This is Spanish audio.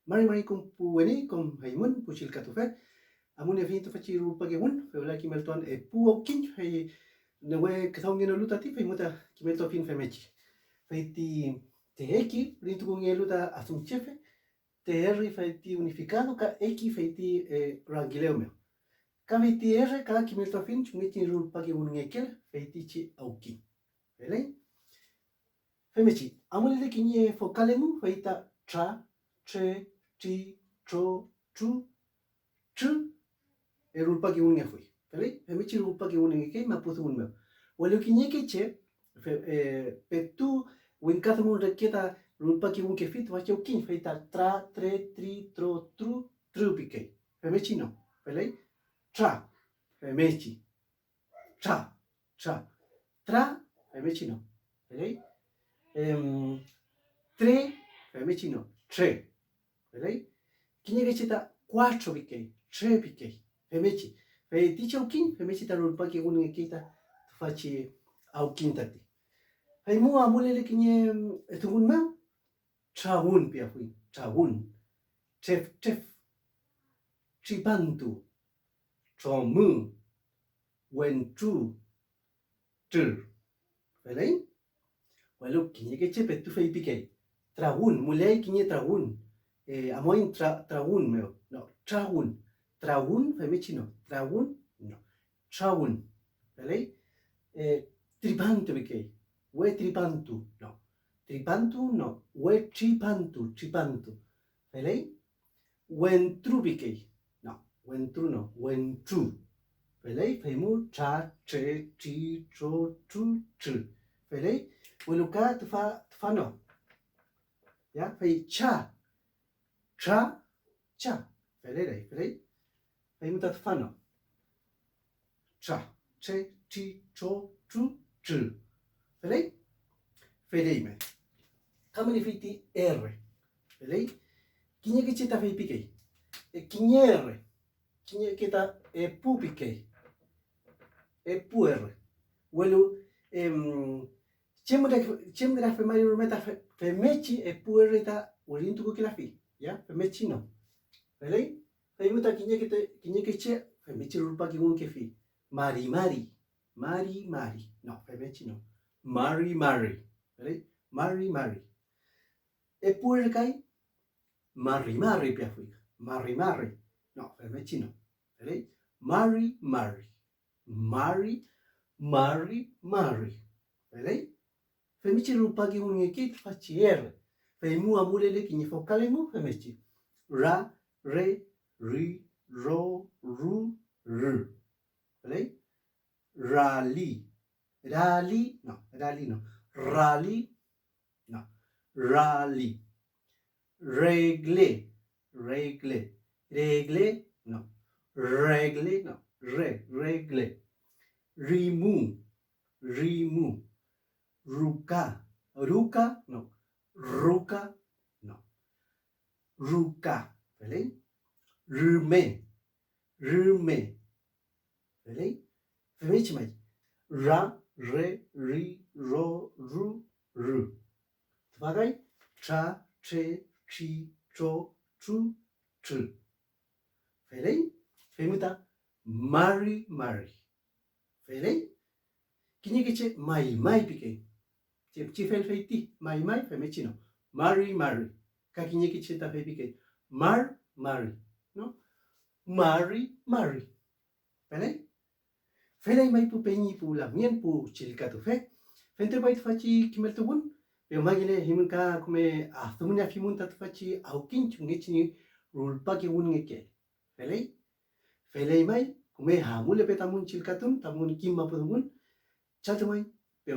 mari kum puweni kum haimun puchil katufe amun evento fachi rupageun febla kimelton e pu okin hay newe kathongena luta ti muta kimelto fin femechi feiti teeki rintu kungeluta asum chefe TR feiti unificado ka eki feiti rangileume ka feiti R ka kimelto fin chumiti rupageun ngekel feiti chi auki vele femechi amulele kinye focalemu feita tra tre ti tro tru tru erulpageun ngefui vele femechi rulpageun ngeke maputu unme walo kinye keche petu winkatmun reketa rulpageun kefit wacho kin feita tra tre tri tro tru trupike femechi no vele tra femechi tra tra femechi no vele tre femechi no tre vele kinye kecheta 4 pike 3 pike femechi fe ticho kin femechi ta rulpageun ngekita fachi au kintati hay mu amulele kinye etugun ma trawun pia fui trawun chef tripantu tromu wentu tur vele walo kinye keche petu fei pike trawun mulai kinye trawun amoin trawun meo no trawun femechi no trawun no trawun vele tripantu pike we tripantu no we tripantu vele wentru pike no wentru vele femu cha che chi tro tru tru vele weluka tfa no ya fei cha vele fei muta tfa no cha che chi tro tru tru vele me kamani feiti R vele kinye kecheta fei pike kinye R kinye keta pu pike pu R welu chemgra fe mari rumeta femechi pu R ta ulintu ko kilafi ya femechi no vele fei muta kinye keche femechi rupa kigun kefi mari no femechi no mari vele mari pu R kai mari pia fui mari no femechi no vele mari vele femechi rupageun ngekit fachi R feimu amulele kinye focalemu femechi ra re ri ro ru r vele rali no rali no regle no regle rimu ruka no ruka vele rume vele femechi mai ra re ri ro ru r tvagai tra tre chi tro tru tru vele femuta mari vele kinye keche mai pike chi fel feiti mai femechi no mari ka kinye keche ta fe pike mari no mari vele mai pu penyi pu la mien pu chilka tu fe fente bai fachi kimel tu bun pe magile himunka kume athumunya fimunta tu fachi au kinchu ngechi rulpa ke un ngeke vele mai kume hamule pe tamun chilkatun tamun kimma pu bun chatumai pe